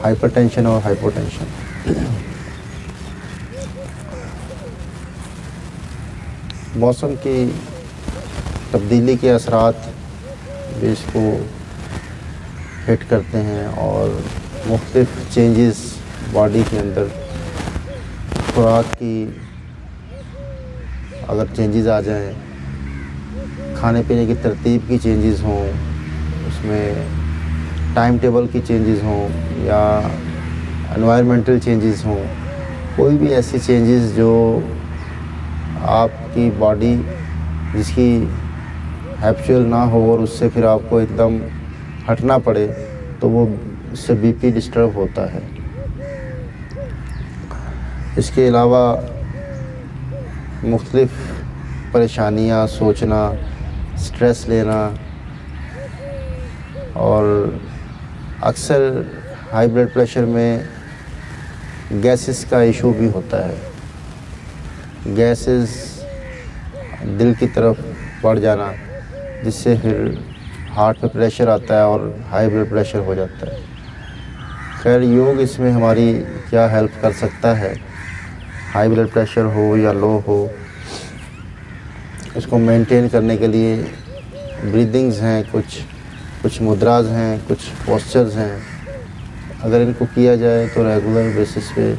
Hypertension और hypotension. मौसम की तब्दीली के असरात भी इसको हिट करते हैं और मुख्तलिफ चेंजेस बॉडी के अंदर, खुराक की अगर चेंजेस आ जाएं, खाने पीने की तरतीब की चेंजेस हों, उसमें टाइम टेबल की चेंजेस हों या एनवायरमेंटल चेंजेस हों, कोई भी ऐसी चेंजेस जो आपकी बॉडी जिसकी हैप्चुअल ना हो और उससे फिर आपको एकदम हटना पड़े, तो वो इससे बीपी डिस्टर्ब होता है। इसके अलावा मुख्तलिफ परेशानियाँ, सोचना, स्ट्रेस लेना और अक्सर हाई ब्लड प्रेशर में गैसेस का इशू भी होता है। गैसेस दिल की तरफ बढ़ जाना, जिससे फिर हार्ट पे प्रेशर आता है और हाई ब्लड प्रेशर हो जाता है। खैर, योग इसमें हमारी क्या हेल्प कर सकता है, हाई ब्लड प्रेशर हो या लो हो, इसको मेंटेन करने के लिए ब्रीदिंग्स हैं, कुछ मुद्राज हैं, कुछ पोस्चर्स हैं। अगर इनको किया जाए तो रेगुलर बेसिस पे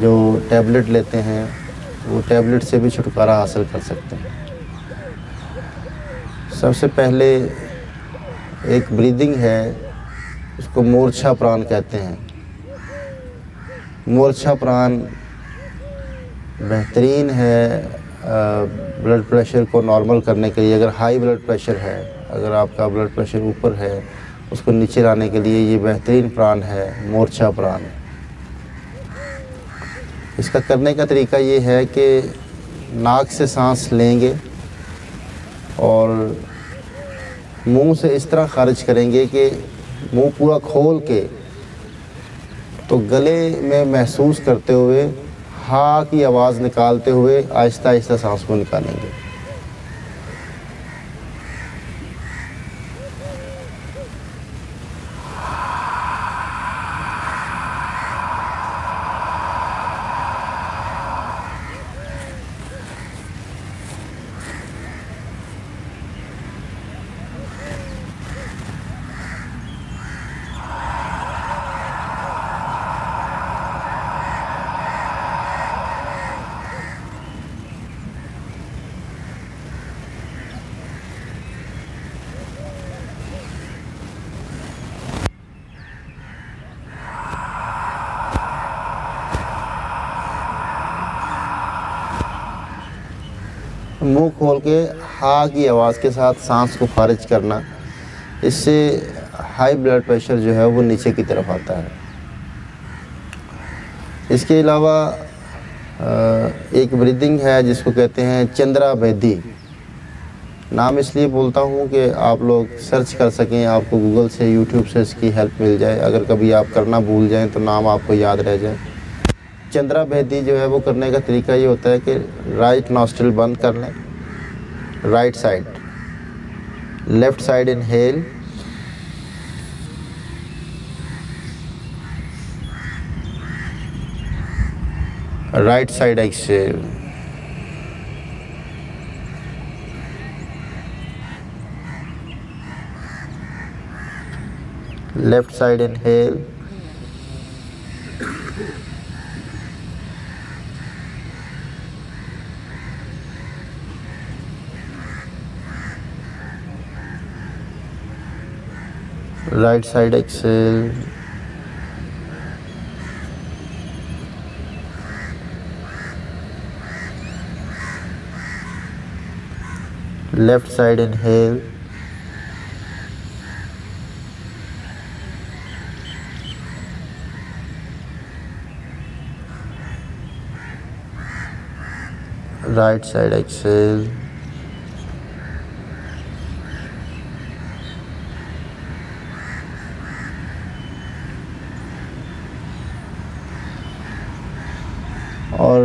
जो टैबलेट लेते हैं वो टैबलेट से भी छुटकारा हासिल कर सकते हैं। सबसे पहले एक ब्रीदिंग है, उसको मोर्छा प्राण कहते हैं। मोर्छा प्राण बेहतरीन है ब्लड प्रेशर को नॉर्मल करने के लिए। अगर हाई ब्लड प्रेशर है, अगर आपका ब्लड प्रेशर ऊपर है, उसको नीचे लाने के लिए ये बेहतरीन प्राण है, मोर्छा प्राण। इसका करने का तरीका ये है कि नाक से सांस लेंगे और मुंह से इस तरह खारिज करेंगे कि मुंह पूरा खोल के, तो गले में महसूस करते हुए हा की आवाज़ निकालते हुए आहिस्ता आहिस्ता सांस को निकालेंगे। मुंह खोल के हा की आवाज़ के साथ सांस को खारिज करना, इससे हाई ब्लड प्रेशर जो है वो नीचे की तरफ आता है। इसके अलावा एक ब्रीदिंग है जिसको कहते हैं चंद्रा बेदी। नाम इसलिए बोलता हूँ कि आप लोग सर्च कर सकें, आपको गूगल से, यूट्यूब से इसकी हेल्प मिल जाए। अगर कभी आप करना भूल जाएं तो नाम आपको याद रह जाए। चंद्रा बेदी जो है वो करने का तरीका ये होता है कि राइट नॉस्ट्रिल बंद कर लें, right side, left side inhale, right side exhale. Left side inhale, right side exhale, left side inhale, right side exhale, और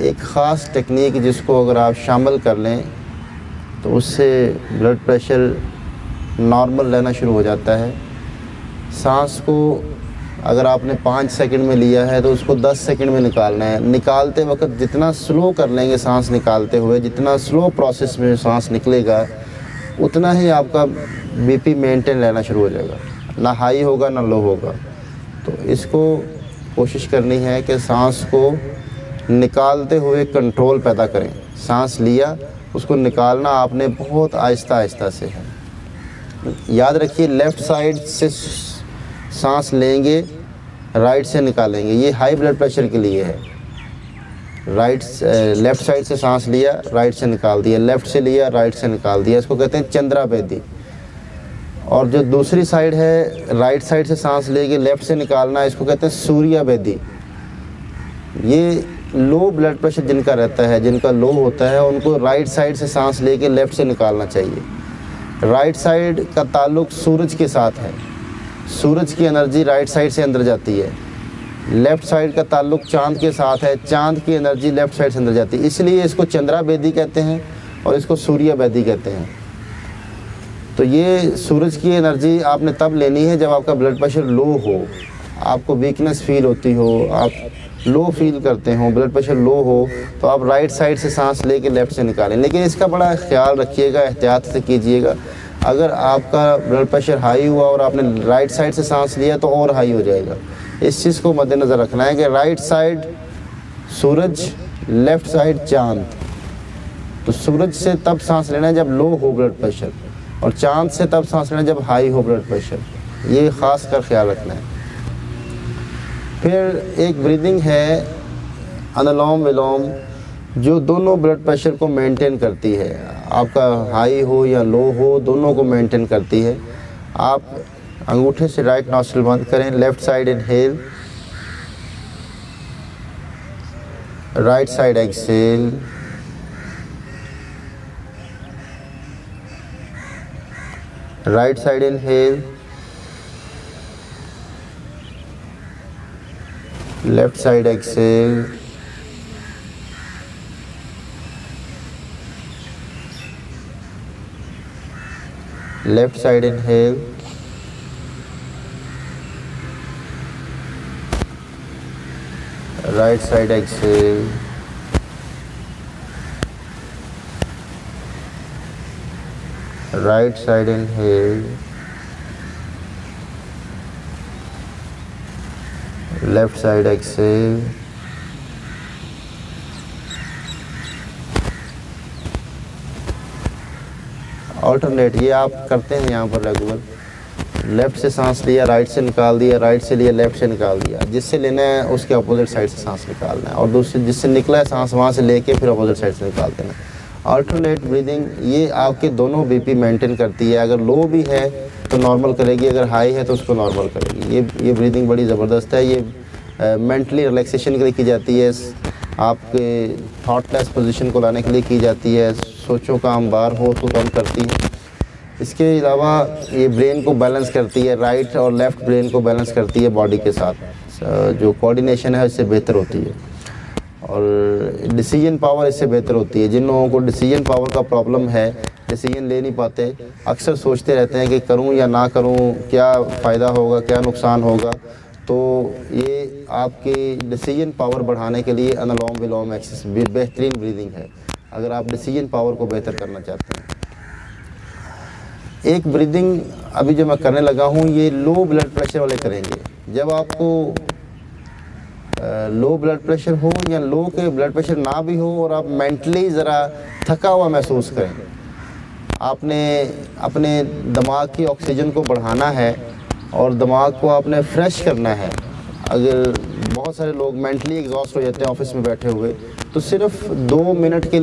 एक ख़ास टेक्निक जिसको अगर आप शामिल कर लें तो उससे ब्लड प्रेशर नॉर्मल रहना शुरू हो जाता है। सांस को अगर आपने 5 सेकंड में लिया है तो उसको 10 सेकंड में निकालना है। निकालते वक्त जितना स्लो कर लेंगे सांस निकालते हुए, जितना स्लो प्रोसेस में सांस निकलेगा, उतना ही आपका बीपी मेंटेन रहना शुरू हो जाएगा, ना हाई होगा ना लो होगा। तो इसको कोशिश करनी है कि सांस को निकालते हुए कंट्रोल पैदा करें। सांस लिया, उसको निकालना आपने बहुत आहिस्ता आहिस्ता से है। याद रखिए, लेफ़्ट साइड से सांस लेंगे, राइट से निकालेंगे। ये हाई ब्लड प्रेशर के लिए है। लेफ़्ट साइड से सांस लिया, राइट से निकाल दिया, लेफ़्ट से लिया, राइट से निकाल दिया, इसको कहते हैं चंद्रा बेदी। और जो दूसरी साइड है, राइट साइड से सांस लेके लेफ़्ट से निकालना, इसको कहते हैं सूर्या बेदी। ये लो ब्लड प्रेशर जिनका रहता है, जिनका लो होता है, उनको राइट साइड से सांस लेके लेफ़्ट से निकालना चाहिए। राइट साइड का ताल्लुक सूरज के साथ है, सूरज की एनर्जी राइट साइड से अंदर जाती है। लेफ़्ट साइड का ताल्लुक चांद के साथ है, चांद की एनर्जी लेफ़्ट साइड से अंदर जाती है। इसलिए इसको चंद्रा बेदी कहते हैं और इसको सूर्य बेदी कहते हैं। तो ये सूरज की एनर्जी आपने तब लेनी है जब आपका ब्लड प्रेशर लो हो, आपको वीकनेस फील होती हो, आप लो फील करते हो, ब्लड प्रेशर लो हो, तो आप राइट साइड से सांस लेके लेफ़्ट से निकालें। लेकिन इसका बड़ा ख्याल रखिएगा, एहतियात से कीजिएगा। अगर आपका ब्लड प्रेशर हाई हुआ और आपने राइट साइड से सांस लिया तो और हाई हो जाएगा। इस चीज़ को मद्देनज़र रखना है कि राइट साइड सूरज, लेफ़्ट साइड चांद। तो सूरज से तब सांस लेना है जब लो हो ब्लड प्रेशर, और चांद से तब सांस लेना जब हाई हो ब्लड प्रेशर। ये ख़ास कर ख्याल रखना है। फिर एक ब्रीदिंग है अनुलोम विलोम, जो दोनों ब्लड प्रेशर को मेंटेन करती है। आपका हाई हो या लो हो, दोनों को मेंटेन करती है। आप अंगूठे से राइट नॉस्ट्रिल बंद करें, left side inhale, right side exhale, right side inhale, left side exhale, left side inhale, right side exhale, right side inhale, left side exhale, alternate. ये आप करते हैं यहाँ पर रेगुलर। लेफ़्ट से सांस लिया, राइट से निकाल दिया, राइट से लिया, लेफ़्ट से निकाल दिया। जिससे लेना है उसके अपोजिट साइड से सांस निकालना है, और दूसरे जिससे निकला है सांस वहाँ से लेके फिर अपोजिट साइड से निकाल देना। अल्टरनेट ब्रीदिंग ये आपके दोनों बीपी मेंटेन करती है। अगर लो भी है तो नॉर्मल करेगी, अगर हाई है तो उसको नॉर्मल करेगी। ये ब्रीदिंग बड़ी ज़बरदस्त है। ये मेंटली रिलैक्सेशन के लिए की जाती है, आपके थॉटलेस पोजीशन को लाने के लिए की जाती है, सोचो का अंबार हो तो कम करती है। इसके अलावा ये ब्रेन को बैलेंस करती है, राइट और लेफ़्ट ब्रेन को बैलेंस करती है बॉडी के साथ, जो कोऑर्डिनेशन है इससे बेहतर होती है, और डिसीजन पावर इससे बेहतर होती है। जिन लोगों को डिसीजन पावर का प्रॉब्लम है, डिसीजन ले नहीं पाते, अक्सर सोचते रहते हैं कि करूं या ना करूं, क्या फ़ायदा होगा, क्या नुकसान होगा, तो ये आपकी डिसीजन पावर बढ़ाने के लिए अनुलोम विलोम एक्सरसाइज बेहतरीन ब्रीदिंग है, अगर आप डिसीजन पावर को बेहतर करना चाहते हैं। एक ब्रीदिंग अभी जो मैं करने लगा हूँ, ये लो ब्लड प्रेशर वाले करेंगे। जब आपको लो ब्लड प्रेशर हो या लो के ब्लड प्रेशर ना भी हो और आप मेंटली ज़रा थका हुआ महसूस करें, आपने अपने दिमाग की ऑक्सीजन को बढ़ाना है और दिमाग को आपने फ्रेश करना है। अगर बहुत सारे लोग मेंटली एग्जॉस्ट हो जाते हैं ऑफिस में बैठे हुए, तो सिर्फ 2 मिनट के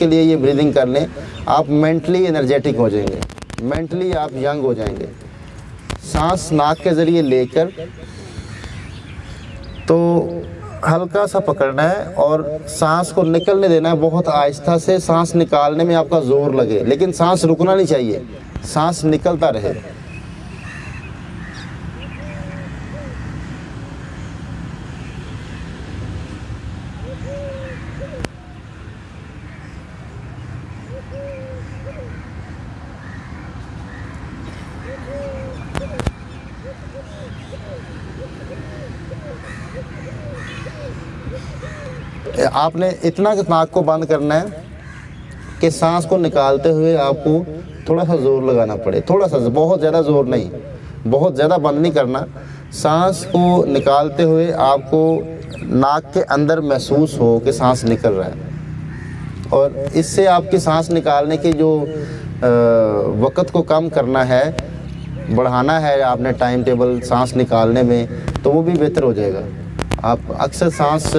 लिए ये ब्रीदिंग कर लें, आप मेंटली एनर्जेटिक हो जाएंगे, मेंटली आप यंग हो जाएंगे। सांस नाक के ज़रिए लेकर तो हल्का सा पकड़ना है और सांस को निकलने देना है बहुत आहिस्ता से। सांस निकालने में आपका ज़ोर लगे, लेकिन सांस रुकना नहीं चाहिए, सांस निकलता रहे। आपने इतना नाक को बंद करना है कि सांस को निकालते हुए आपको थोड़ा सा ज़ोर लगाना पड़े, थोड़ा सा, बहुत ज़्यादा ज़ोर नहीं, बहुत ज़्यादा बंद नहीं करना। सांस को निकालते हुए आपको नाक के अंदर महसूस हो कि सांस निकल रहा है, और इससे आपकी सांस निकालने की जो वक़्त को कम करना है, बढ़ाना है आपने टाइम टेबल सांस निकालने में, तो वो भी बेहतर हो जाएगा। आप अक्सर सांस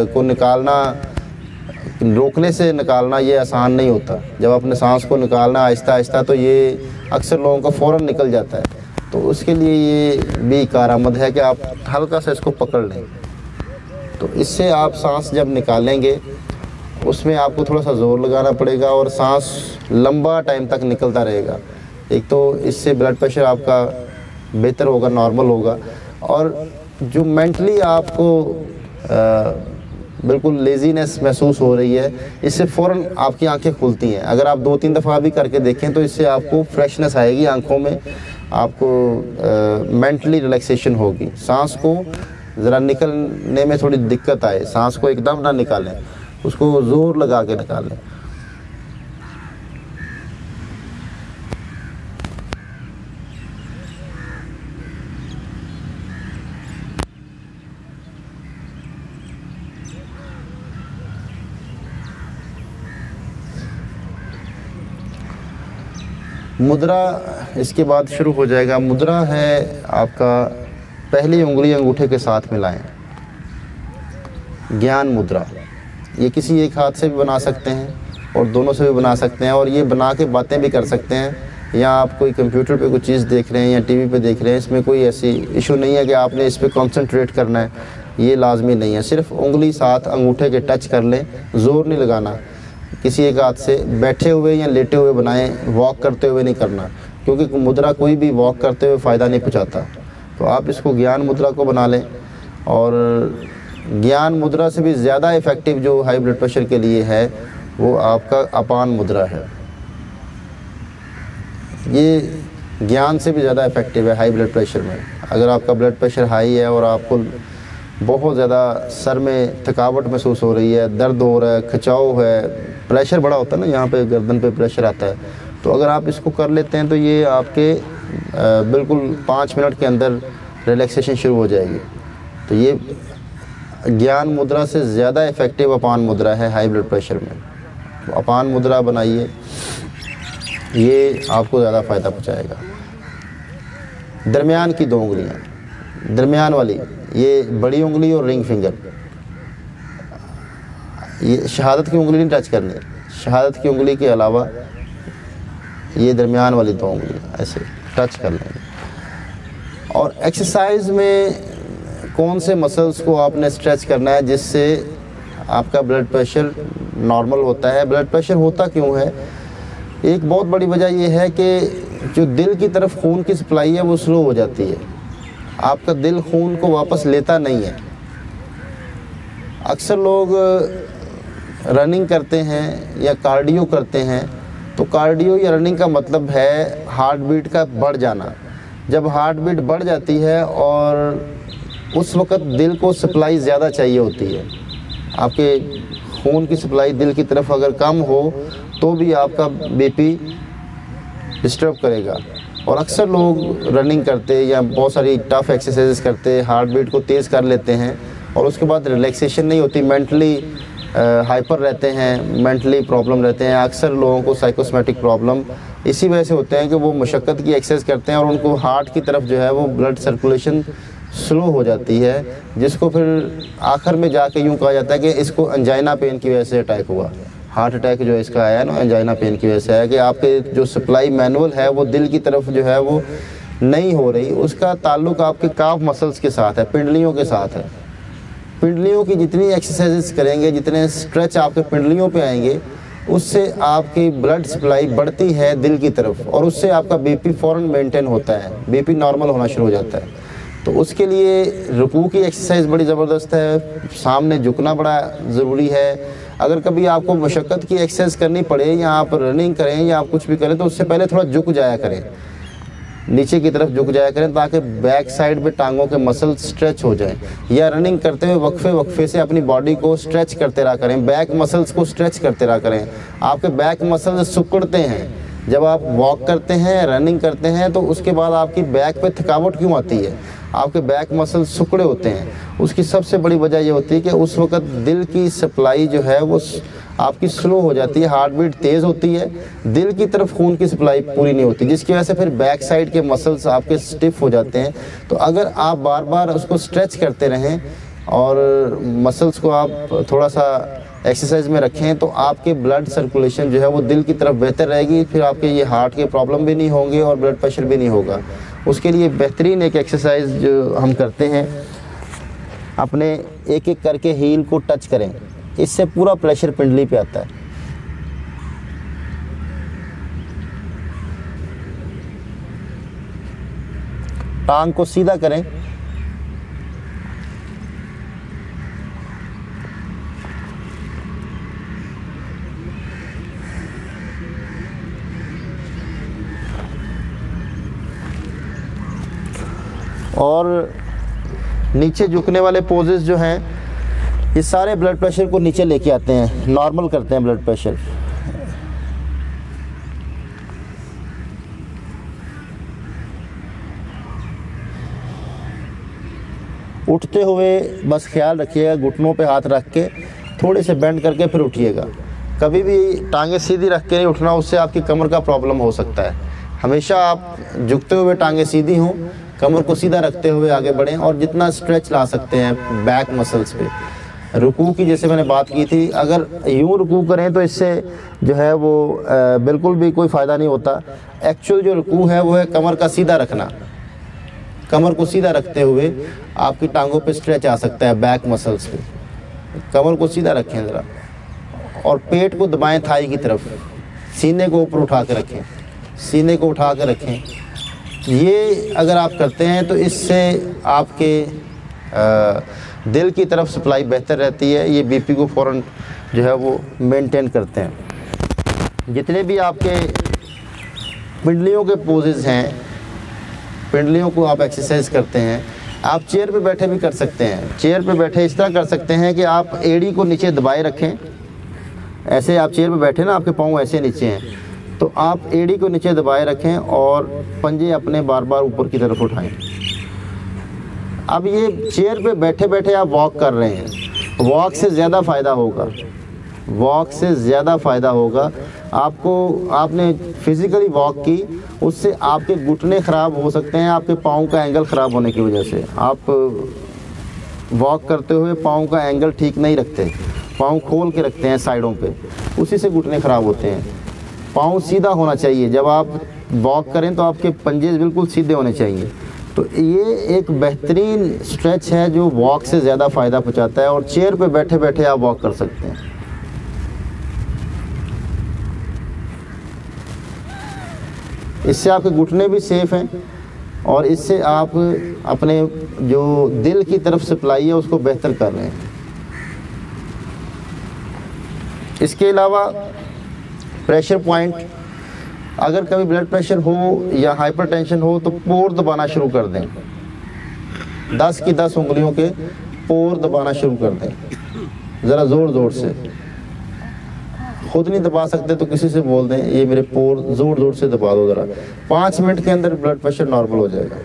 को निकालना, रोकने से निकालना ये आसान नहीं होता। जब अपने सांस को निकालना आहिस्ता आहिस्ता, तो ये अक्सर लोगों का फ़ौरन निकल जाता है। तो उसके लिए ये भी कारआमद है कि आप हल्का सा इसको पकड़ लें। तो इससे आप सांस जब निकालेंगे उसमें आपको थोड़ा सा ज़ोर लगाना पड़ेगा और सांस लंबा टाइम तक निकलता रहेगा। एक तो इससे ब्लड प्रेशर आपका बेहतर होगा, नॉर्मल होगा, और जो मेंटली आपको बिल्कुल लेज़ीनेस महसूस हो रही है, इससे फ़ौरन आपकी आंखें खुलती हैं। अगर आप 2-3 दफ़ा भी करके देखें तो इससे आपको फ्रेशनेस आएगी आंखों में, आपको मेंटली रिलैक्सेशन होगी। सांस को ज़रा निकलने में थोड़ी दिक्कत आए, सांस को एकदम ना निकालें, उसको ज़ोर लगा के निकालें। मुद्रा इसके बाद शुरू हो जाएगा। मुद्रा है आपका पहली उंगली अंगूठे के साथ मिलाएं, ज्ञान मुद्रा। ये किसी एक हाथ से भी बना सकते हैं और दोनों से भी बना सकते हैं, और ये बना के बातें भी कर सकते हैं। या आप कोई कंप्यूटर पे कोई चीज़ देख रहे हैं या टीवी पे देख रहे हैं, इसमें कोई ऐसी इशू नहीं है कि आपने इस पर कॉन्सेंट्रेट करना है, ये लाजमी नहीं है। सिर्फ उंगली साथ अंगूठे के टच कर लें, ज़ोर नहीं लगाना। किसी एक हाथ से बैठे हुए या लेटे हुए बनाएं, वॉक करते हुए नहीं करना, क्योंकि मुद्रा कोई भी वॉक करते हुए फ़ायदा नहीं पहुंचाता। तो आप इसको ज्ञान मुद्रा को बना लें। और ज्ञान मुद्रा से भी ज़्यादा इफ़ेक्टिव जो हाई ब्लड प्रेशर के लिए है वो आपका अपान मुद्रा है। ये ज्ञान से भी ज़्यादा इफ़ेक्टिव है हाई ब्लड प्रेशर में। अगर आपका ब्लड प्रेशर हाई है और आपको बहुत ज़्यादा सर में थकावट महसूस हो रही है, दर्द हो रहा है, खिंचाव है, प्रेशर बड़ा होता है ना, यहाँ पे गर्दन पे प्रेशर आता है, तो अगर आप इसको कर लेते हैं तो ये आपके बिल्कुल 5 मिनट के अंदर रिलैक्सेशन शुरू हो जाएगी। तो ये ज्ञान मुद्रा से ज़्यादा इफ़ेक्टिव अपान मुद्रा है हाई ब्लड प्रेशर में। तो अपान मुद्रा बनाइए, ये आपको ज़्यादा फ़ायदा पहुँचाएगा। दरमियान की 2 उंगलियाँ, दरमियान वाली, ये बड़ी उंगली और रिंग फिंगर, ये शहादत की उंगली नहीं टच करनी। शहादत की उंगली के अलावा ये दरमियान वाली 2 उंगलियाँ ऐसे टच कर लेंगे। और एक्सरसाइज में कौन से मसल्स को आपने स्ट्रेच करना है जिससे आपका ब्लड प्रेशर नॉर्मल होता है। ब्लड प्रेशर होता क्यों है? एक बहुत बड़ी वजह यह है कि जो दिल की तरफ खून की सप्लाई है वो स्लो हो जाती है। आपका दिल खून को वापस लेता नहीं है। अक्सर लोग रनिंग करते हैं या कार्डियो करते हैं, तो कार्डियो या रनिंग का मतलब है हार्ट बीट का बढ़ जाना। जब हार्ट बीट बढ़ जाती है और उस वक़्त दिल को सप्लाई ज़्यादा चाहिए होती है, आपके खून की सप्लाई दिल की तरफ अगर कम हो तो भी आपका बीपी डिस्टर्ब करेगा। और अक्सर लोग रनिंग करते या बहुत सारी टफ़ एक्सरसाइजेस करते, हार्ट बीट को तेज़ कर लेते हैं और उसके बाद रिलैक्सेशन नहीं होती, मेंटली हाइपर रहते हैं, मेंटली प्रॉब्लम रहते हैं। अक्सर लोगों को साइकोसोमैटिक प्रॉब्लम इसी वजह से होते हैं कि वो मशक्क़त की एक्सरसाइज करते हैं और उनको हार्ट की तरफ जो है वो ब्लड सर्कुलेशन स्लो हो जाती है, जिसको फिर आखिर में जाके यूँ कहा जाता है कि इसको अंजाइना पेन की वजह से अटैक हुआ। हार्ट अटैक जो है इसका आया ना, अंजाइना पेन की वजह से है कि आपके जो सप्लाई मैनुअल है वो दिल की तरफ जो है वो नहीं हो रही। उसका ताल्लुक आपके काफ मसल्स के साथ है, पिंडलियों के साथ है। पिंडलियों की जितनी एक्सरसाइजेस करेंगे, जितने स्ट्रेच आपके पिंडलियों पे आएंगे, उससे आपकी ब्लड सप्लाई बढ़ती है दिल की तरफ और उससे आपका बीपी फ़ौरन मेंटेन होता है, बीपी नॉर्मल होना शुरू हो जाता है। तो उसके लिए रुकू की एक्सरसाइज बड़ी ज़बरदस्त है, सामने झुकना बड़ा ज़रूरी है। अगर कभी आपको मशक्क़त की एक्सरसाइज करनी पड़े या आप रनिंग करें या आप कुछ भी करें तो उससे पहले थोड़ा झुक जाया करें। नीचे की तरफ झुक जाया करें ताकि बैक साइड पे टांगों के मसल स्ट्रेच हो जाएं, या रनिंग करते हुए वक्फे वक्फे से अपनी बॉडी को स्ट्रेच करते रहा करें, बैक मसल्स को स्ट्रेच करते रहा करें। आपके बैक मसल्स सिकुड़ते हैं जब आप वॉक करते हैं, रनिंग करते हैं, तो उसके बाद आपकी बैक पे थकावट क्यों आती है? आपके बैक मसल सिकुड़े होते हैं। उसकी सबसे बड़ी वजह ये होती है कि उस वक्त दिल की सप्लाई जो है वो आपकी स्लो हो जाती है, हार्ट बीट तेज़ होती है, दिल की तरफ खून की सप्लाई पूरी नहीं होती, जिसकी वजह से फिर बैक साइड के मसल्स आपके स्टिफ हो जाते हैं। तो अगर आप बार बार उसको स्ट्रेच करते रहें और मसल्स को आप थोड़ा सा एक्सरसाइज में रखें तो आपके ब्लड सर्कुलेशन जो है वो दिल की तरफ बेहतर रहेगी, फिर आपके ये हार्ट के प्रॉब्लम भी नहीं होंगे और ब्लड प्रेशर भी नहीं होगा। उसके लिए बेहतरीन एक एक्सरसाइज जो हम करते हैं, अपने एक एक करके हील को टच करें, इससे पूरा प्रेशर पिंडली पे आता है। टांग को सीधा करें, और नीचे झुकने वाले पोजेस जो हैं ये सारे ब्लड प्रेशर को नीचे लेके आते हैं, नॉर्मल करते हैं ब्लड प्रेशर। उठते हुए बस ख्याल रखिएगा घुटनों पे हाथ रख के थोड़े से बेंड करके फिर उठिएगा। कभी भी टांगे सीधी रख के नहीं उठना, उससे आपकी कमर का प्रॉब्लम हो सकता है। हमेशा आप झुकते हुए टांगे सीधी हों, कमर को सीधा रखते हुए आगे बढ़ें और जितना स्ट्रेच ला सकते हैं बैक मसल्स पे। रुकू की जैसे मैंने बात की थी, अगर यूँ रुकू करें तो इससे जो है वो बिल्कुल भी कोई फ़ायदा नहीं होता। एक्चुअल जो रुकू है वो है कमर का सीधा रखना। कमर को सीधा रखते हुए आपकी टांगों पे स्ट्रेच आ सकता है बैक मसल्स पे। कमर को सीधा रखें ज़रा और पेट को दबाएं थाई की तरफ, सीने को ऊपर उठा के रखें, सीने को उठा के रखें। ये अगर आप करते हैं तो इससे आपके दिल की तरफ सप्लाई बेहतर रहती है। ये बीपी को फ़ौरन जो है वो मेंटेन करते हैं। जितने भी आपके पिंडलियों के पोजेस हैं, पिंडलियों को आप एक्सरसाइज करते हैं, आप चेयर पे बैठे भी कर सकते हैं। चेयर पे बैठे इस तरह कर सकते हैं कि आप एड़ी को नीचे दबाए रखें। ऐसे आप चेयर पे बैठे ना, आपके पाँव ऐसे नीचे हैं, तो आप एड़ी को नीचे दबाए रखें और पंजे अपने बार बार ऊपर की तरफ उठाएं। अब ये चेयर पे बैठे बैठे आप वॉक कर रहे हैं, वॉक से ज़्यादा फ़ायदा होगा, वॉक से ज़्यादा फ़ायदा होगा आपको। आपने फिज़िकली वॉक की, उससे आपके घुटने ख़राब हो सकते हैं, आपके पाँव का एंगल ख़राब होने की वजह से। आप वॉक करते हुए पाँव का एंगल ठीक नहीं रखते, पाँव खोल के रखते हैं साइडों पे, उसी से घुटने ख़राब होते हैं। पाँव सीधा होना चाहिए, जब आप वॉक करें तो आपके पंजे बिल्कुल सीधे होने चाहिए। तो ये एक बेहतरीन स्ट्रेच है जो वॉक से ज़्यादा फ़ायदा पहुंचाता है और चेयर पे बैठे बैठे आप वॉक कर सकते हैं। इससे आपके घुटने भी सेफ़ हैं और इससे आप अपने जो दिल की तरफ सप्लाई है उसको बेहतर कर रहे हैं। इसके अलावा प्रेशर पॉइंट, अगर कभी ब्लड प्रेशर हो या हाइपरटेंशन हो तो पोर दबाना शुरू कर दें। 10 की 10 उंगलियों के पोर दबाना शुरू कर दें, ज़रा ज़ोर ज़ोर से। खुद नहीं दबा सकते तो किसी से बोल दें, ये मेरे पोर ज़ोर ज़ोर से दबा दो ज़रा। 5 मिनट के अंदर ब्लड प्रेशर नॉर्मल हो जाएगा।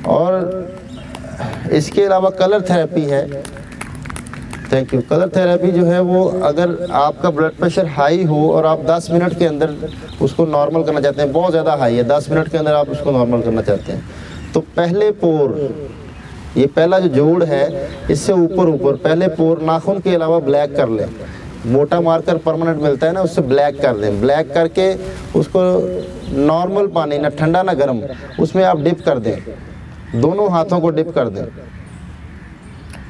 और इसके अलावा कलर थेरेपी है। Thank you. कलर थेरेपी जो है वो, अगर आपका ब्लड प्रेशर हाई हो और आप 10 मिनट के अंदर उसको नॉर्मल करना चाहते हैं, बहुत ज़्यादा हाई है, 10 मिनट के अंदर आप उसको नॉर्मल करना चाहते हैं, तो पहले पोर, ये पहला जो जोड़ है इससे ऊपर ऊपर पहले पोर नाखून के अलावा ब्लैक कर लें। मोटा मार्कर परमानेंट मिलता है ना, उससे ब्लैक कर दें। ब्लैक करके उसको नॉर्मल पानी, ना ठंडा ना गर्म, उसमें आप डिप कर दें, दोनों हाथों को डिप कर दें।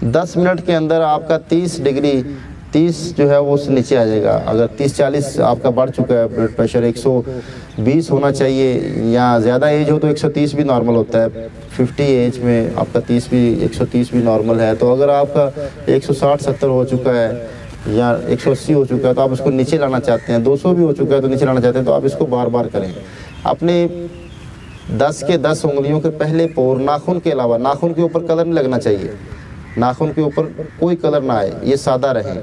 10 मिनट के अंदर आपका 30 डिग्री 30 जो है वो उससे नीचे आ जाएगा। अगर 30-40 आपका बढ़ चुका है ब्लड प्रेशर, 120 होना चाहिए या ज़्यादा एज हो तो 130 भी नॉर्मल होता है। 50 एज में आपका 30 भी 130 भी नॉर्मल है। तो अगर आपका 160-70 हो चुका है या 180 हो चुका है तो आप इसको नीचे लाना चाहते हैं, 200 भी हो चुका है तो नीचे लाना चाहते हैं, तो आप इसको बार बार करें। अपने 10 के 10 उंगलियों के पहले पोर, नाखून के अलावा, नाखून के ऊपर कलर नहीं लगना चाहिए, नाखून के ऊपर कोई कलर ना आए, ये सादा रहे।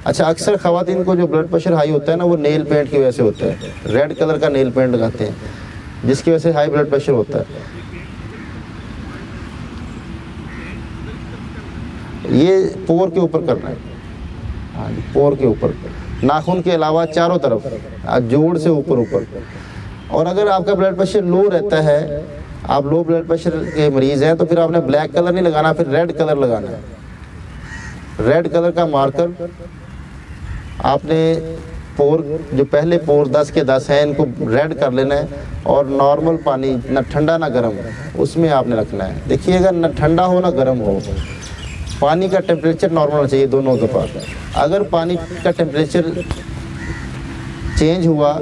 अच्छा, अक्सर ख़वातीन को जो ब्लड प्रेशर हाई होता है ना, वो नेल पेंट की वजह से होता है। रेड कलर का नेल पेंट लगाते हैं जिसकी वजह से हाई ब्लड प्रेशर होता है। ये पोर के ऊपर करना है, हाँ, पोर के ऊपर, नाखून के अलावा चारों तरफ, जोड़ से ऊपर ऊपर। और अगर आपका ब्लड प्रेशर लो रहता है, आप लो ब्लड प्रेशर के मरीज़ हैं, तो फिर आपने ब्लैक कलर नहीं लगाना, फिर रेड कलर लगाना है। रेड कलर का मार्कर आपने पोर, जो पहले पोर 10 के 10 हैं, इनको रेड कर लेना है और नॉर्मल पानी, ना ठंडा ना गर्म, उसमें आपने रखना है। देखिएगा, ना ठंडा हो ना गर्म हो, पानी का टेम्परेचर नॉर्मल होना चाहिए दोनों के पास। अगर पानी का टेम्परेचर चेंज हुआ,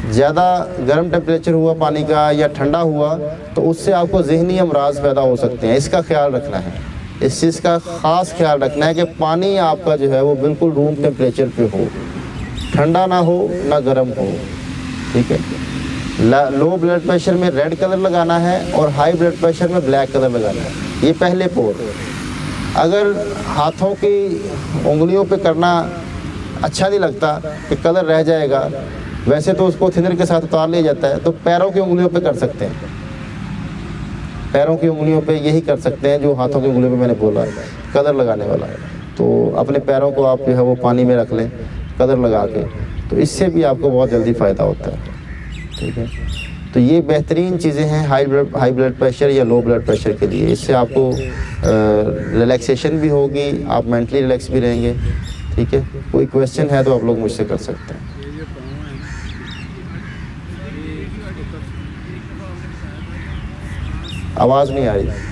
ज़्यादा गर्म टेम्परेचर हुआ पानी का या ठंडा हुआ, तो उससे आपको ज़हनी अमराज पैदा हो सकते हैं। इसका ख्याल रखना है, इस चीज़ का ख़ास ख्याल रखना है कि पानी आपका जो है वो बिल्कुल रूम टेम्परेचर पे हो, ठंडा ना हो ना गर्म हो, ठीक है। लो ब्लड प्रेशर में रेड कलर लगाना है और हाई ब्लड प्रेशर में ब्लैक कलर लगाना है, ये पहले पोर। अगर हाथों की उंगलियों पे करना अच्छा नहीं लगता कि कलर रह जाएगा, वैसे तो उसको थिनर के साथ उतार लिया जाता है, तो पैरों की उंगलियों पे कर सकते हैं। पैरों की उंगलियों पे यही कर सकते हैं जो हाथों की उंगलियों पे मैंने बोला कलर लगाने वाला। तो अपने पैरों को आप जो है वो पानी में रख लें कलर लगा के, तो इससे भी आपको बहुत जल्दी फ़ायदा होता है, ठीक है। तो ये बेहतरीन चीज़ें हैं हाई ब्लड प्रेशर या लो ब्लड प्रेशर के लिए। इससे आपको रिलैक्सेशन भी होगी, आप मेंटली रिलैक्स भी रहेंगे, ठीक है। कोई क्वेश्चन है तो आप लोग मुझसे कर सकते हैं। आवाज़ नहीं आ रही।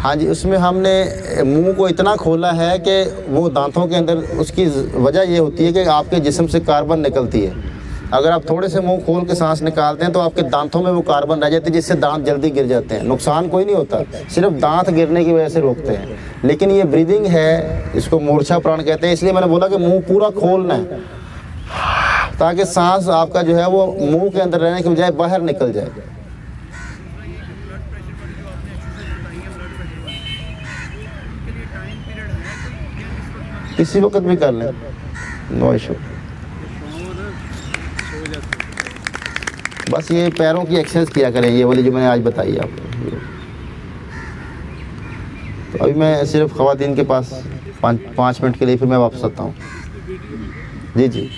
हाँ जी, उसमें हमने मुंह को इतना खोला है कि वो दांतों के अंदर, उसकी वजह ये होती है कि आपके जिस्म से कार्बन निकलती है। अगर आप थोड़े से मुंह खोल के सांस निकालते हैं तो आपके दांतों में वो कार्बन रह जाती है, जिससे दांत जल्दी गिर जाते हैं। नुकसान कोई नहीं होता, सिर्फ दांत गिरने की वजह से रोकते हैं। लेकिन ये ब्रीदिंग है, इसको मूर्छा प्राण कहते हैं। इसलिए मैंने बोला कि मुंह पूरा खोलना है ताकि सांस आपका जो है वो मुंह के अंदर रहने के बजाय बाहर निकल जाए। किसी वक्त भी कर लें, नो इशू। बस ये पैरों की एक्सरसाइज किया करें, ये वाली जो मैंने आज बताई आपको। तो अभी मैं सिर्फ ख़वातीन के पास 5 मिनट के लिए, फिर मैं वापस आता हूँ। जी जी।